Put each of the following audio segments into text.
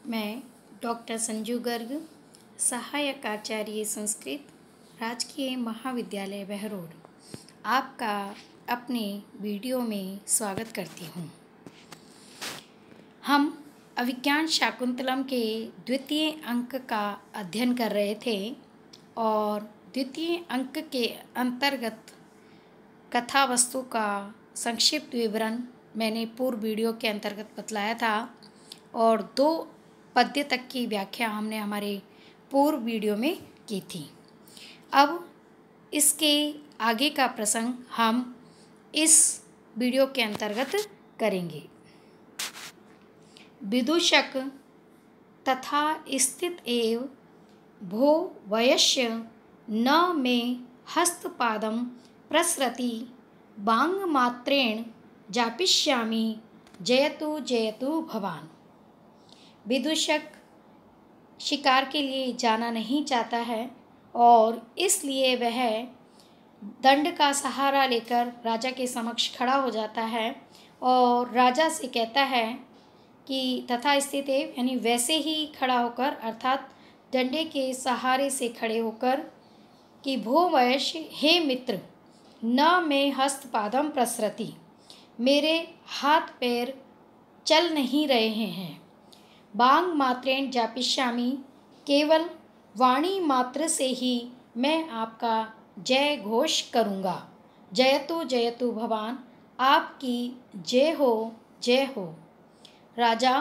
मैं डॉक्टर संजू गर्ग, सहायक आचार्य संस्कृत, राजकीय महाविद्यालय बहरोड, आपका अपने वीडियो में स्वागत करती हूँ। हम अभिज्ञान शाकुंतलम के द्वितीय अंक का अध्ययन कर रहे थे और द्वितीय अंक के अंतर्गत कथा वस्तु का संक्षिप्त विवरण मैंने पूर्व वीडियो के अंतर्गत बतलाया था और 2 पद्य तक की व्याख्या हमने हमारे पूर्व वीडियो में की थी। अब इसके आगे का प्रसंग हम इस वीडियो के अंतर्गत करेंगे। विदूषक तथा स्थित एव भो वयस्य न मे हस्तपादं प्रसरति बांगमात्रेण जापिष्यामि जयतु जयतु भवान। विदूषक शिकार के लिए जाना नहीं चाहता है और इसलिए वह दंड का सहारा लेकर राजा के समक्ष खड़ा हो जाता है और राजा से कहता है कि तथा स्थित है, यानी वैसे ही खड़ा होकर अर्थात डंडे के सहारे से खड़े होकर कि भो वयस्य, हे मित्र, न मे हस्तपादम प्रसरति, मेरे हाथ पैर चल नहीं रहे हैं। बांग मात्रेण जापिष्यामि, केवल वाणी मात्र से ही मैं आपका जय घोष करूँगा। जयतु जयतु भवान, आपकी जय हो जय हो। राजा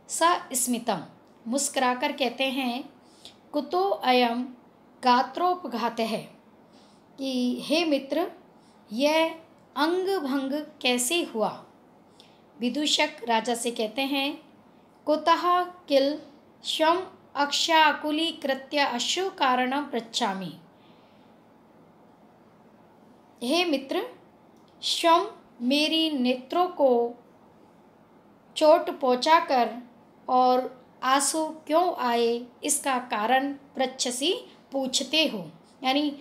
सस्मितम, मुस्कुराकर कहते हैं, कुतो अयम गात्रोपघात है, कि हे मित्र, यह अंग भंग कैसे हुआ। विदूषक राजा से कहते हैं, कुतः किल स्वम अक्षाकुलीकृत्य अश्रु कारणं पृच्छामि। हे मित्र, स्वम मेरी नेत्रों को चोट पहुँचाकर और आंसू क्यों आए इसका कारण पृच्छसि, पूछते हो, यानी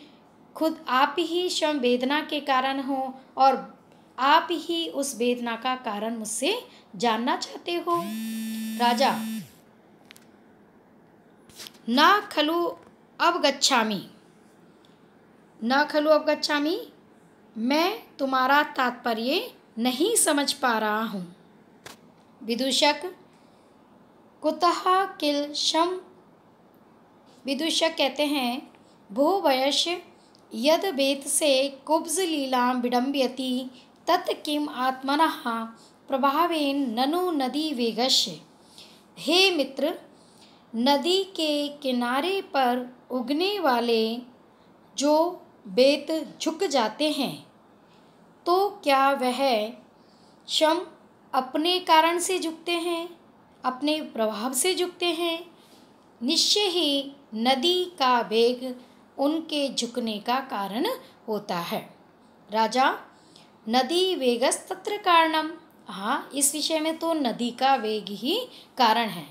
खुद आप ही स्वयं वेदना के कारण हो और आप ही उस वेदना का कारण मुझसे जानना चाहते हो। राजा न खलु अवगच्छामि, न खलु अवगच्छामि, मैं तुम्हारा तात्पर्य नहीं समझ पा रहा हूँ। विदूषक कुतः किल शम, विदूषक कहते हैं, भो वयस्य यद वेत से कुब्ज लीलां विडम्बयति तत् किम आत्मनः प्रभावेन ननु नदी वेगस्य। हे मित्र, नदी के किनारे पर उगने वाले जो बेत झुक जाते हैं, तो क्या वह स्वयं अपने कारण से झुकते हैं, अपने प्रभाव से झुकते हैं? निश्चय ही नदी का वेग उनके झुकने का कारण होता है। राजा नदी वेगस्तत्र कारणम, हाँ, इस विषय में तो नदी का वेग ही कारण है।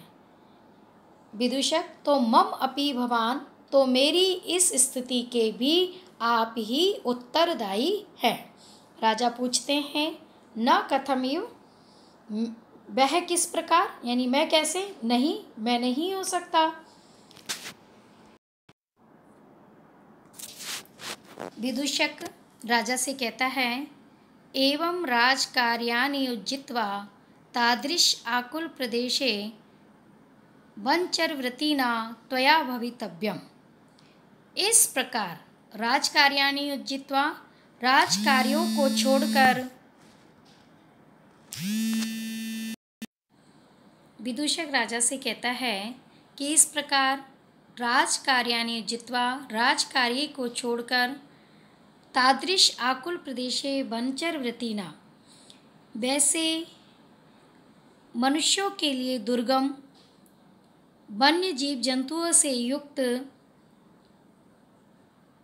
विदूषक तो मम अपि भवान, तो मेरी इस स्थिति के भी आप ही उत्तरदायी हैं। राजा पूछते हैं, न कथमिव, वह किस प्रकार, यानी मैं कैसे, नहीं, मैं नहीं हो सकता। विदूषक राजा से कहता है, एवं राजकार्याणि उज्जित्वा तादृश आकुल प्रदेशे वंचरवृत्तिना त्वया भवितव्यम। इस प्रकार राजकार्याणि उज्जित्वा, राजकार्यों को छोड़कर, विदूषक राजा से कहता है कि इस प्रकार राजकार्याणि उज्जित्वा, राजकार्य को छोड़कर, तादृश आकुल प्रदेशे वंचर वृत्तिना, वैसे मनुष्यों के लिए दुर्गम वन्य जीव जंतुओं से युक्त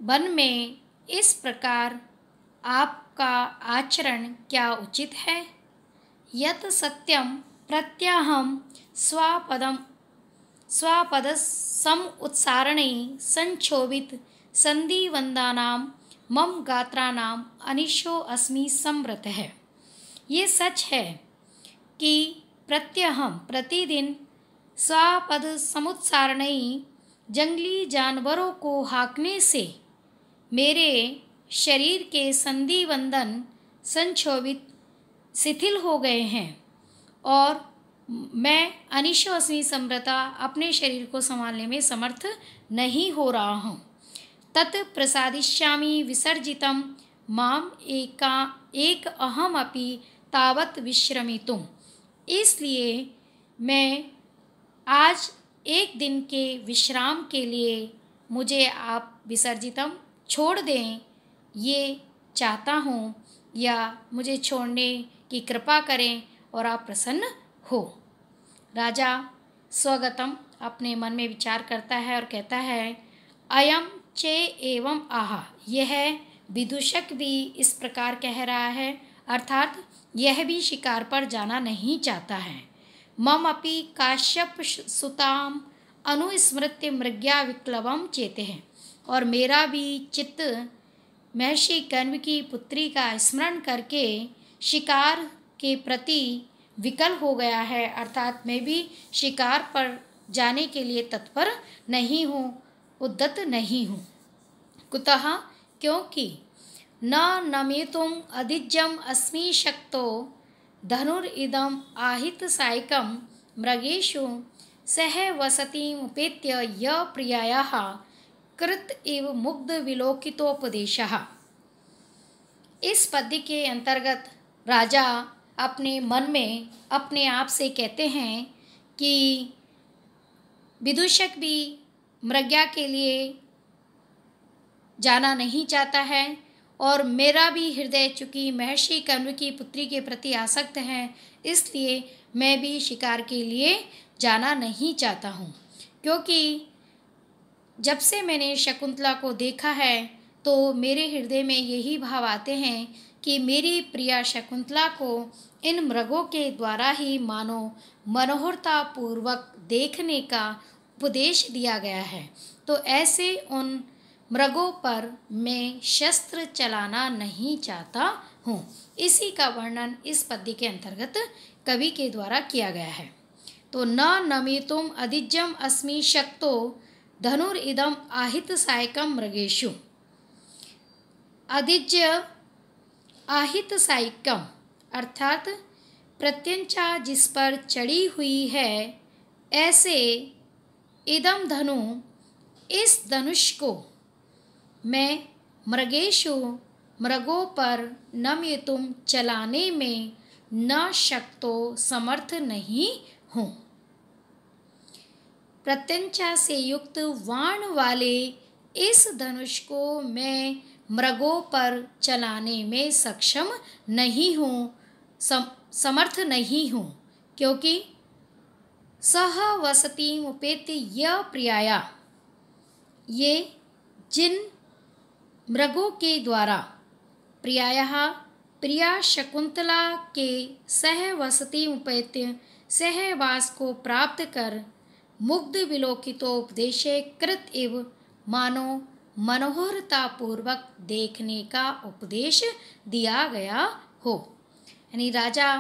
वन में इस प्रकार आपका आचरण क्या उचित है। यत सत्यम प्रत्याहम स्वपद सम उत्सारणे संक्षोभित संधिवंदानां मम गात्राणाम अनिशो अस्मि संवृत है। ये सच है कि प्रत्यहम प्रतिदिन स्वापद समुत्सारणई जंगली जानवरों को हाँकने से मेरे शरीर के संधि बंधन संक्षोभित शिथिल हो गए हैं और मैं अनिश्वसनीय समृता अपने शरीर को संभालने में समर्थ नहीं हो रहा हूँ। तत् प्रसादिष्यामि विसर्जितं माम एक अहमपि तावत् विश्रमितुम्। इसलिए मैं आज एक दिन के विश्राम के लिए मुझे आप विसर्जितम छोड़ दें ये चाहता हूँ, या मुझे छोड़ने की कृपा करें और आप प्रसन्न हो। राजा स्वगतम अपने मन में विचार करता है और कहता है, अयम चे एवं आह, यह विदूषक भी इस प्रकार कह रहा है, अर्थात यह भी शिकार पर जाना नहीं चाहता है। मम अपि काश्यप सुताम अनुस्मृत्य मृग्या विक्लवम चेते हैं, और मेरा भी चित्त महर्षि कण्व की पुत्री का स्मरण करके शिकार के प्रति विकल हो गया है, अर्थात मैं भी शिकार पर जाने के लिए तत्पर नहीं हूँ, उद्यत नहीं हूँ। कुतः, क्योंकि न नमेतुम अदिज्यम अस्मि शक्तो धनुरिदम आहित सायकम मृगेषु सह वसतिमुपेत्य य प्रियायाः कृत एव मुग्ध विलोकितोपदेशः। इस पद्य के अंतर्गत राजा अपने मन में अपने आप से कहते हैं कि विदूषक भी मृग्या के लिए जाना नहीं चाहता है और मेरा भी हृदय चूँकि महर्षि कण्व की पुत्री के प्रति आसक्त है, इसलिए मैं भी शिकार के लिए जाना नहीं चाहता हूँ। क्योंकि जब से मैंने शकुंतला को देखा है तो मेरे हृदय में यही भाव आते हैं कि मेरी प्रिया शकुंतला को इन मृगों के द्वारा ही मानो मनोहरता पूर्वक देखने का उपदेश दिया गया है, तो ऐसे उन मृगों पर मैं शस्त्र चलाना नहीं चाहता हूँ। इसी का वर्णन इस पद्य के अंतर्गत कवि के द्वारा किया गया है। तो न नमेतुम अदिज्यम अस्मि शक्तो धनुरिदम आहित सायकम मृगेषु। अदिज्य आहित सायकम अर्थात प्रत्यंचा जिस पर चढ़ी हुई है, ऐसे इदम धनु इस धनुष को मैं मृगेषु मृगों पर नमयितुम चलाने में न शक्तो समर्थ नहीं हूँ। प्रत्यंचा से युक्त वाण वाले इस धनुष को मैं मृगों पर चलाने में सक्षम नहीं हूँ, समर्थ नहीं हूँ, क्योंकि सह वसती उपेत्य य प्रियाया, ये जिन मृगों के द्वारा प्रियायाः प्रिया शकुंतला के सहवसति उपेत्य सहवास को प्राप्त कर मुग्ध विलोकितोपदेशे कृत एव मानो मनोहरता पूर्वक देखने का उपदेश दिया गया हो। यानी राजा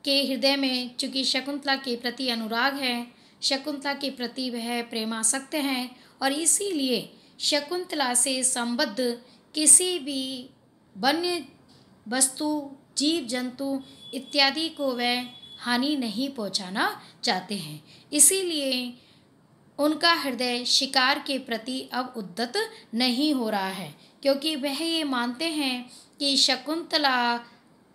के हृदय में चूँकि शकुंतला के प्रति अनुराग है, शकुंतला के प्रति वह प्रेमासक्त हैं और इसीलिए शकुंतला से संबद्ध किसी भी वन्य वस्तु, जीव जंतु इत्यादि को वह हानि नहीं पहुंचाना चाहते हैं। इसीलिए उनका हृदय शिकार के प्रति अब उद्यत नहीं हो रहा है, क्योंकि वह ये मानते हैं कि शकुंतला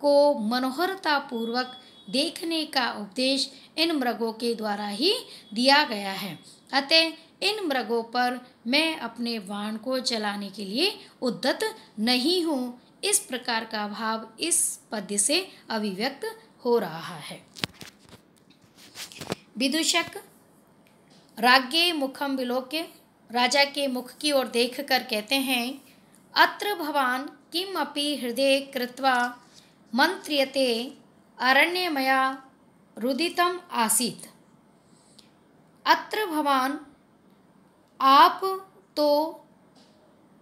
को मनोहरता पूर्वक देखने का उपदेश इन मृगों के द्वारा ही दिया गया है। अतः इन मृगों पर मैं अपने बाण को चलाने के लिए उद्यत नहीं हूँ। इस प्रकार का भाव इस पद्य से अभिव्यक्त हो रहा है। विदूषक राज्ञे मुखम विलोक्य, राजा के मुख की ओर देख कर कहते हैं, अत्र भवान किम अपि हृदय कृत्वा मंत्रियते अरण्यमया रुदितम आसीत। अत्र भवान, आप तो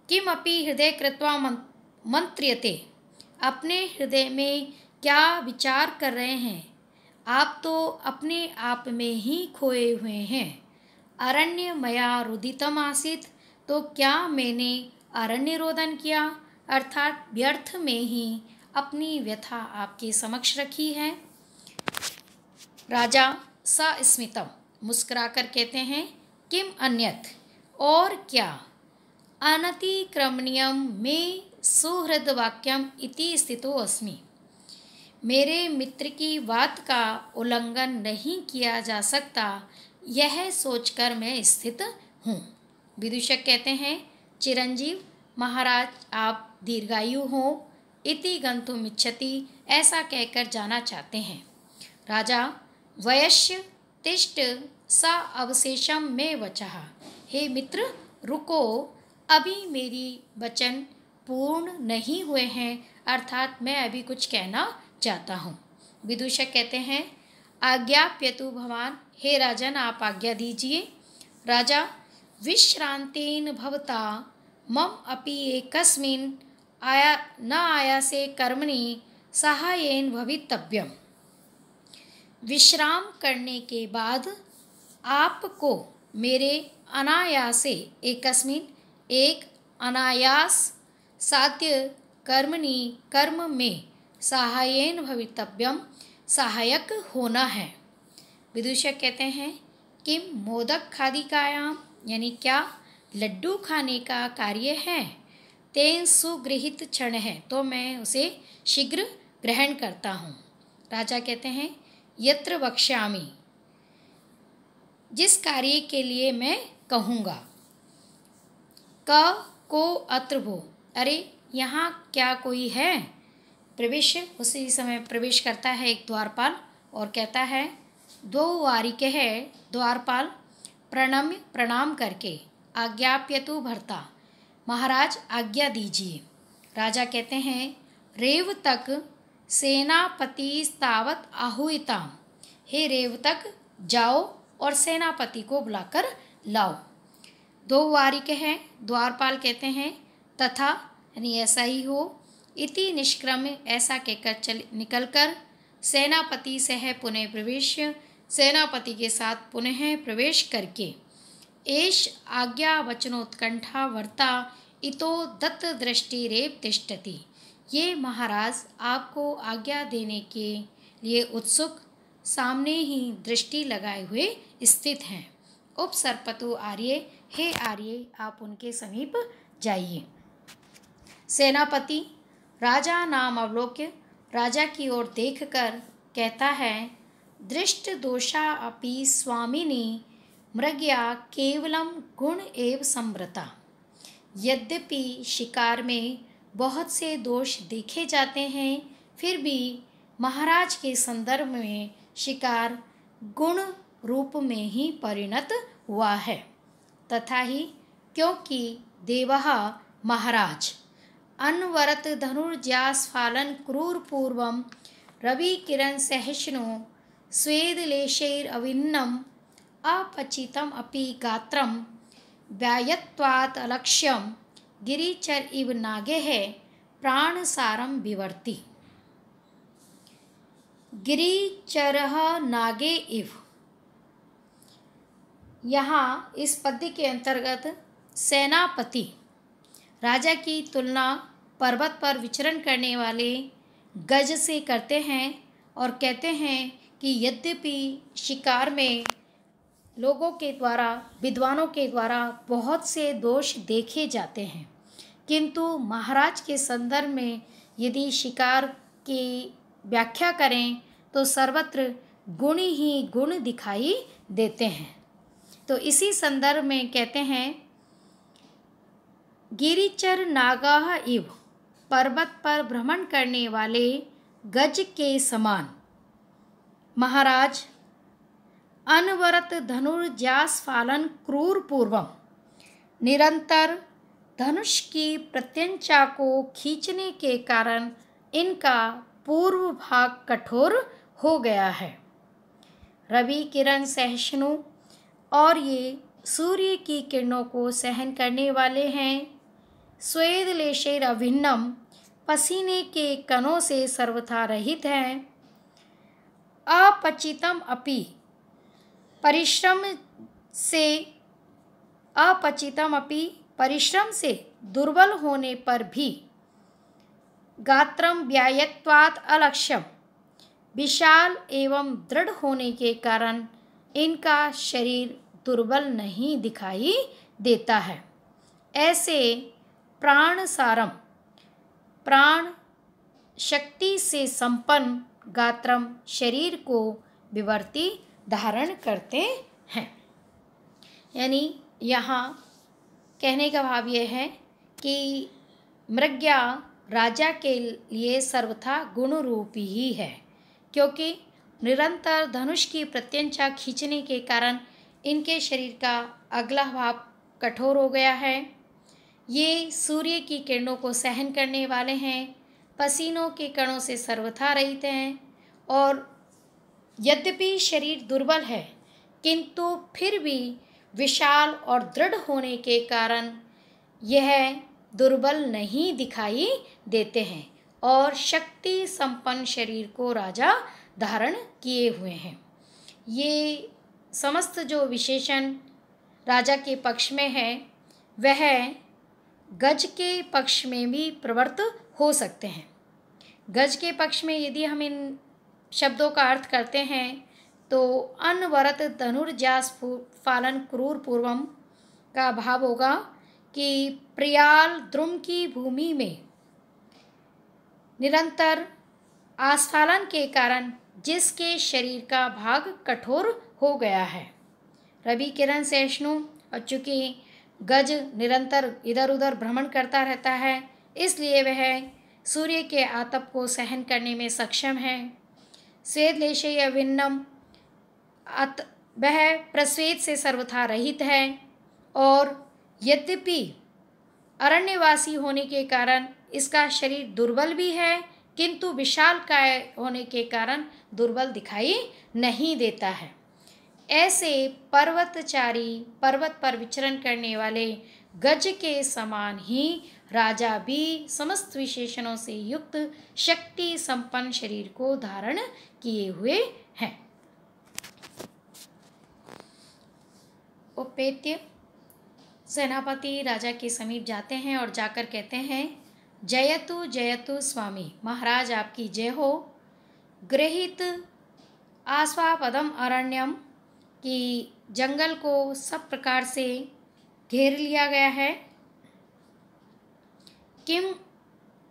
किम अपि हृदय कृत्वा मंत्रियते, अपने हृदय में क्या विचार कर रहे हैं, आप तो अपने आप में ही खोए हुए हैं। अरण्य मया रुदितम आसीत, तो क्या मैंने अरण्य रोदन किया, अर्थात व्यर्थ में ही अपनी व्यथा आपके समक्ष रखी है। राजा सस्मितम, मुस्कुराकर कहते हैं, किम अन्यत, और क्या, अनतिक्रमणीयम में सुहृद वाक्यम इति स्थितो अस्मि, मेरे मित्र की बात का उल्लंघन नहीं किया जा सकता, यह सोचकर मैं स्थित हूँ। विदूषक कहते हैं, चिरंजीव महाराज आप दीर्घायु हो, इति गंतुम इच्छति, ऐसा कहकर जाना चाहते हैं। राजा वयस्य तिष्ठ स अवशेषम में वचः, हे मित्र रुको, अभी मेरी वचन पूर्ण नहीं हुए हैं, अर्थात मैं अभी कुछ कहना चाहता हूँ। विदूषक कहते हैं, आज्ञाप्यतु भवान, हे राजन आप आज्ञा दीजिए। राजा विश्रांतेन भवता मम अपि एकस्मिन् न आयासे कर्मणि सहायेन भवितव्यम, विश्राम करने के बाद आपको मेरे अनायासे एकस्मिन एक अनायास साध्य कर्मणि कर्म में सहायेन भवितव्यम सहायक होना है। विदूषक कहते हैं, किम मोदक खादिकायाम, यानी क्या लड्डू खाने का कार्य है, तेन सुगृहित क्षण है, तो मैं उसे शीघ्र ग्रहण करता हूँ। राजा कहते हैं, यत्र वक्ष्यामि, जिस कार्य के लिए मैं कहूँगा, क को अत्र भो, अरे यहाँ क्या कोई है, प्रवेश, उसी समय प्रवेश करता है एक द्वारपाल और कहता है, दो वारिके है, द्वारपाल प्रणम्य प्रणाम करके, आज्ञाप्यतु भर्ता, महाराज आज्ञा दीजिए। राजा कहते हैं, रेव तक सेनापतिस्तावत आहुइताम, हे रेव तक जाओ और सेनापति को बुलाकर लाओ। दो वारिक हैं, द्वारपाल कहते हैं, तथा यानी ऐसा ही हो, इति निष्क्रम्य, ऐसा कहकर निकलकर सेनापति सह पुनः प्रवेश, सेनापति के साथ पुनः प्रवेश करके, एष आज्ञा वचनोत्कंठा वर्ता इतो दत्त दृष्टि रेव तिष्ठति, ये महाराज आपको आज्ञा देने के लिए उत्सुक सामने ही दृष्टि लगाए हुए स्थित हैं। उपसर्पतु आर्य, हे आर्य आप उनके समीप जाइए। सेनापति राजा नाम अवलोक्य, राजा की ओर देखकर कहता है, दृष्ट दोषा अपि स्वामिनी मृग्या केवलम गुण एव संवृता, यद्यपि शिकार में बहुत से दोष देखे जाते हैं, फिर भी महाराज के संदर्भ में शिकार गुण रूप में ही परिणत हुआ है। तथा ही क्योंकि देवः महाराज अनवरत धनुर्जास्फालन क्रूर पूर्वम रवि किरण सहिष्णु स्वेदलेशैरविन्नम अपचितम अपि गात्रम व्यायत्वात् अलक्ष्यम गिरिचर इव नागे है प्राणसारम विवर्ति। गिरिचरः नागे इव, यहाँ इस पद्य के अंतर्गत सेनापति राजा की तुलना पर्वत पर विचरण करने वाले गज से करते हैं और कहते हैं कि यद्यपि शिकार में लोगों के द्वारा, विद्वानों के द्वारा बहुत से दोष देखे जाते हैं, किंतु महाराज के संदर्भ में यदि शिकार की व्याख्या करें तो सर्वत्र गुण ही गुण दिखाई देते हैं। तो इसी संदर्भ में कहते हैं, गिरिचर नागाह इव, पर्वत पर भ्रमण करने वाले गज के समान महाराज अनवरत धनुर्जास्फालन क्रूर पूर्वम, निरंतर धनुष की प्रत्यंचा को खींचने के कारण इनका पूर्व भाग कठोर हो गया है। रवि किरण सहिष्णु, और ये सूर्य की किरणों को सहन करने वाले हैं। स्वेद लेशेर अभिन्नम, पसीने के कणों से सर्वथा रहित हैं। अपचितम अपि परिश्रम से परिश्रम से दुर्बल होने पर भी गात्रम व्यायत्वात् अलक्ष्यम विशाल एवं दृढ़ होने के कारण इनका शरीर दुर्बल नहीं दिखाई देता है। ऐसे प्राण सारम प्राण शक्ति से संपन्न गात्रम शरीर को विवर्ती धारण करते हैं। यानी यहाँ कहने का भाव यह है कि मृग्या राजा के लिए सर्वथा गुण रूपी ही है, क्योंकि निरंतर धनुष की प्रत्यंचा खींचने के कारण इनके शरीर का अगला भाग कठोर हो गया है। ये सूर्य की किरणों को सहन करने वाले हैं, पसीनों के कणों से सर्वथा रहित हैं, और यद्यपि शरीर दुर्बल है किंतु फिर भी विशाल और दृढ़ होने के कारण यह दुर्बल नहीं दिखाई देते हैं और शक्ति संपन्न शरीर को राजा धारण किए हुए हैं। ये समस्त जो विशेषण राजा के पक्ष में है वह गज के पक्ष में भी प्रवृत्त हो सकते हैं। गज के पक्ष में यदि हम इन शब्दों का अर्थ करते हैं तो अनवरत धनुर्जास फालन क्रूर पूर्वम का भाव होगा कि प्रियाल द्रुम की भूमि में निरंतर आस्फालन के कारण जिसके शरीर का भाग कठोर हो गया है। रवि किरण सहिष्णु, और चूँकि गज निरंतर इधर उधर भ्रमण करता रहता है इसलिए वह सूर्य के आतप को सहन करने में सक्षम है। स्वेद लेशय भिन्नम, वह प्रस्वेद से सर्वथा रहित है, और यद्यपि अरण्यवासी होने के कारण इसका शरीर दुर्बल भी है किंतु विशालकाय होने के कारण दुर्बल दिखाई नहीं देता है। ऐसे पर्वतचारी पर्वत पर विचरण करने वाले गज के समान ही राजा भी समस्त विशेषणों से युक्त शक्ति संपन्न शरीर को धारण किए हुए हैं। उपेत्य सेनापति राजा के समीप जाते हैं और जाकर कहते हैं, जयतु जयतु स्वामी, महाराज आपकी जय हो। गृहीत आस्वापदम अरण्यम, कि जंगल को सब प्रकार से घेर लिया गया है। किम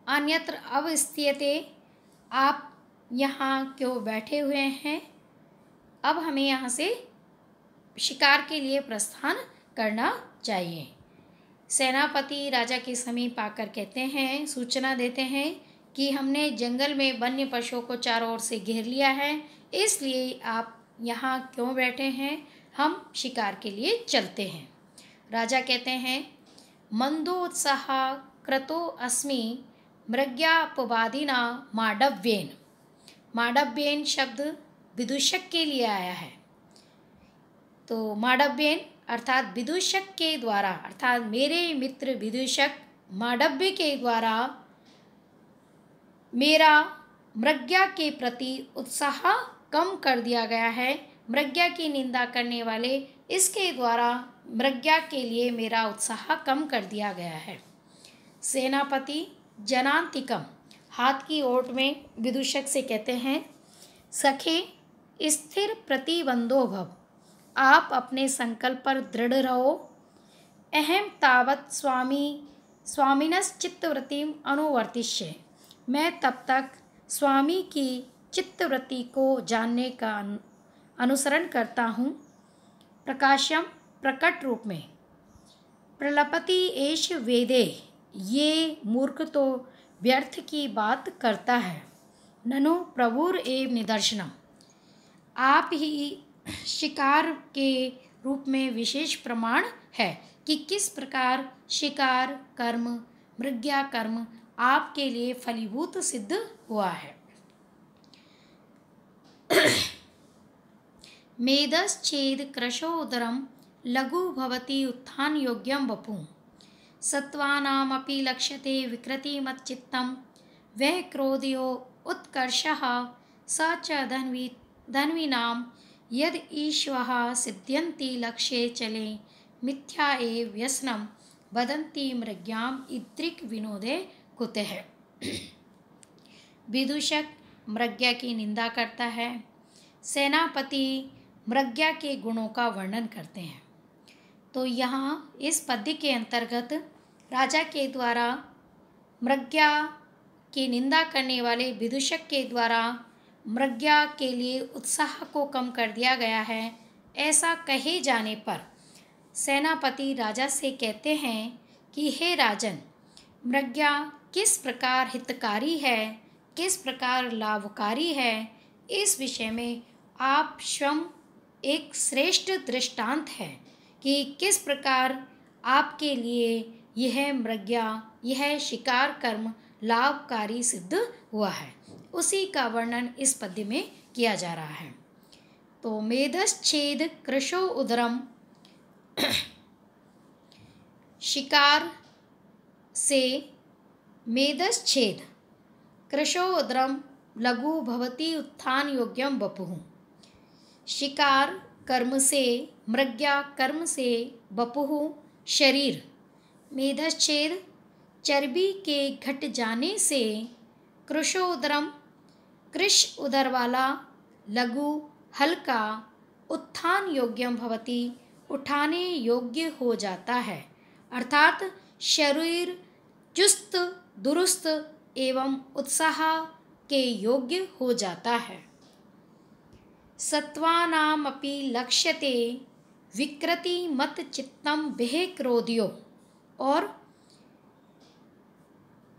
अन्यत्र अवस्थियते, आप यहाँ क्यों बैठे हुए हैं? अब हमें यहाँ से शिकार के लिए प्रस्थान करना चाहिए। सेनापति राजा के समीप आकर कहते हैं, सूचना देते हैं कि हमने जंगल में वन्य पशुओं को चारों ओर से घेर लिया है, इसलिए आप यहाँ क्यों बैठे हैं? हम शिकार के लिए चलते हैं। राजा कहते हैं, मंदोत्साह क्रतो अस्मि मृग्यापवादिना माडव्येन। माडव्येन शब्द विदूषक के लिए आया है। तो माडव्येन अर्थात विदूषक के द्वारा, अर्थात मेरे मित्र विदूषक माडव्य के द्वारा मेरा मृग्या के प्रति उत्साह कम कर दिया गया है। मृग्या की निंदा करने वाले इसके द्वारा मृग्या के लिए मेरा उत्साह कम कर दिया गया है। सेनापति जनांतिकम, हाथ की ओट में विदूषक से कहते हैं, सखे स्थिर प्रतिबंधो भव, आप अपने संकल्प पर दृढ़ रहो। अहम तावत स्वामिनस चित्तवृत्तिम अनुवर्तिष्ये, मैं तब तक स्वामी की चित्तवृत्ति को जानने का अनुसरण करता हूँ। प्रकाशम, प्रकट रूप में। प्रलपति एष वेदे, ये मूर्ख तो व्यर्थ की बात करता है। ननु प्रभुर एव निदर्शनम, आप ही शिकार के रूप में विशेष प्रमाण है कि किस प्रकार शिकार कर्म, मृग्या कर्म आपके लिए फलीभूत सिद्ध हुआ है। मेदश्चेद कृशो उदरम लघु भवति उत्थान योग्यम वपु, सत्वानामपि लक्ष्यते विकृतिमच्चित्तम, वह क्रोधियो उत्कर्षः स च धन्वीनां यद ईश्वः सिद्ध्यन्ति लक्ष्ये चले मिथ्या एव व्यसनं वदन्ति मृग्याम इद्रिक विनोदे कुतः। विदूषक मृग्या की निंदा करता है। सेनापति मृग्या के गुणों का वर्णन करते हैं। तो यहाँ इस पद्य के अंतर्गत राजा के द्वारा मृग्या की निंदा करने वाले विदूषक के द्वारा मृग्या के लिए उत्साह को कम कर दिया गया है। ऐसा कहे जाने पर सेनापति राजा से कहते हैं कि हे राजन, मृग्या किस प्रकार हितकारी है, किस प्रकार लाभकारी है, इस विषय में आप स्वयं एक श्रेष्ठ दृष्टांत है कि किस प्रकार आपके लिए यह मृग्या, यह शिकार कर्म लाभकारी सिद्ध हुआ है। उसी का वर्णन इस पद्य में किया जा रहा है। तो मेदश्छेद कृशो उदरम, शिकार से मेदश्छेद कृशो उदरम लघु भवति उत्थान योग्यम वपुः। शिकार कर्म से, मृग्या कर्म से, वपुः शरीर, मेदश्छेद चर्बी के घट जाने से, कृशो उदरम कृश उदर वाला, लघु हल्का, उत्थान योग्यम भवति उठाने योग्य हो जाता है। अर्थात शरीर चुस्त दुरुस्त एवं उत्साह के योग्य हो जाता है। सत्वानामपि लक्ष्यते विकृति मत चित्तम भय क्रोधियो, और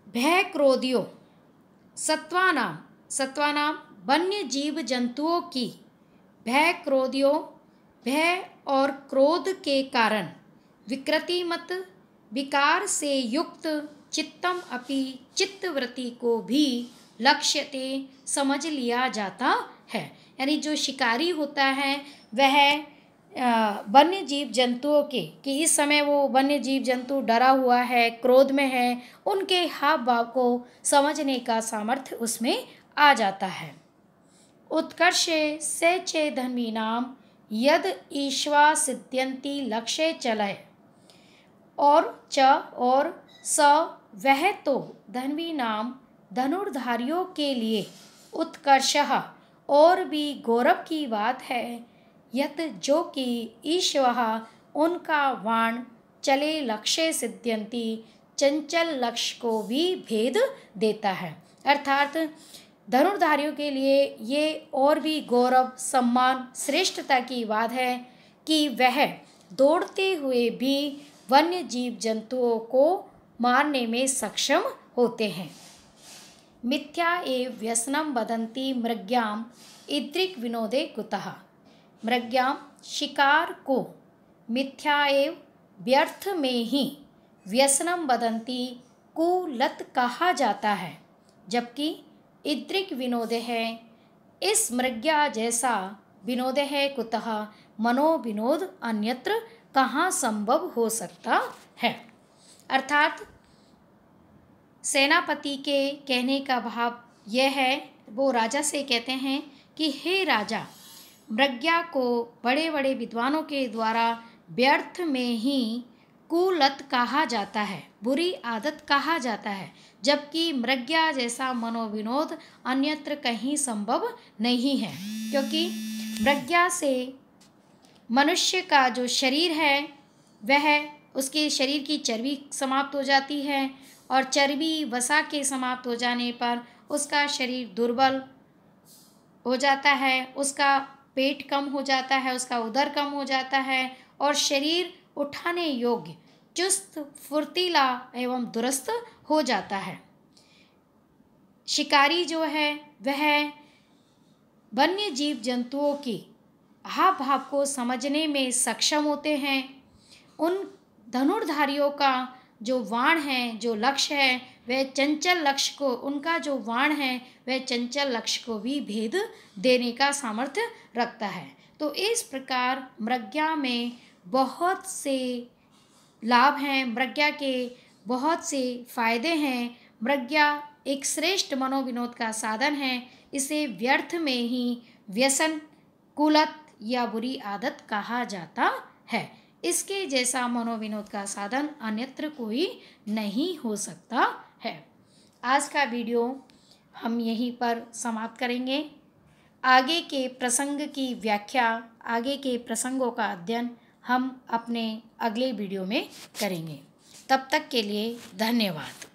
भय क्रोधियो सत्वानाम वन्य जीव जंतुओं की, भय क्रोधियो भय और क्रोध के कारण, विकृति मत विकार से युक्त, चित्तम अपि चित्तवृत्ति को भी लक्ष्यते समझ लिया जाता है। यानी जो शिकारी होता है वह वन्य जीव जंतुओं के, कि इस समय वो वन्य जीव जंतु डरा हुआ है, क्रोध में है, उनके हाव भाव को समझने का सामर्थ्य उसमें आ जाता है। उत्कर्षे से चे धन्वीनाम यद ईश्वा सिद्ध्यन्ति लक्ष्य चलय, और स वह तो धन्वीनाम धनुर्धारियों के लिए उत्कर्षः और भी गौरव की बात है, यत जो कि ईश्वः उनका वाण चले लक्ष्य सिद्ध्यन्ति चंचल लक्ष्य को भी भेद देता है। अर्थात धनुर्धारियों के लिए ये और भी गौरव, सम्मान, श्रेष्ठता की बात है कि वह दौड़ते हुए भी वन्य जीव जंतुओं को मारने में सक्षम होते हैं। मिथ्या एव व्यसनम वदन्ति मृग्याम इद्रिक विनोदे कुतः। मृग्याम शिकार को मिथ्या एव व्यर्थ में ही, व्यसनम वदन्ति कुलत कहा जाता है, जबकि इद्रिक विनोद है, इस मृग्या जैसा विनोद है कुतः, मनोविनोद अन्यत्र कहाँ संभव हो सकता है। अर्थात सेनापति के कहने का भाव यह है, वो राजा से कहते हैं कि हे राजा, मृग्या को बड़े बड़े विद्वानों के द्वारा व्यर्थ में ही कुलत कहा जाता है, बुरी आदत कहा जाता है, जबकि मृग्या जैसा मनोविनोद अन्यत्र कहीं संभव नहीं है। क्योंकि मृग्या से मनुष्य का जो शरीर है वह, उसके शरीर की चर्बी समाप्त हो जाती है, और चर्बी वसा के समाप्त हो जाने पर उसका शरीर दुर्बल हो जाता है, उसका पेट कम हो जाता है, उसका उदर कम हो जाता है, और शरीर उठाने योग्य, चुस्त, फुर्तीला एवं दुरुस्त हो जाता है। शिकारी जो है वह वन्य जीव जंतुओं की हाव भाव को समझने में सक्षम होते हैं। उन धनुर्धारियों का जो वाण है, जो लक्ष्य है, वह चंचल लक्ष्य को, उनका जो वाण है वह चंचल लक्ष्य को भी भेद देने का सामर्थ्य रखता है। तो इस प्रकार मृग्या में बहुत से लाभ हैं, मृग्या के बहुत से फायदे हैं। मृग्या एक श्रेष्ठ मनोविनोद का साधन है, इसे व्यर्थ में ही व्यसन, कुलत या बुरी आदत कहा जाता है। इसके जैसा मनोविनोद का साधन अन्यत्र कोई नहीं हो सकता है। आज का वीडियो हम यहीं पर समाप्त करेंगे। आगे के प्रसंग की व्याख्या, आगे के प्रसंगों का अध्ययन हम अपने अगले वीडियो में करेंगे। तब तक के लिए धन्यवाद।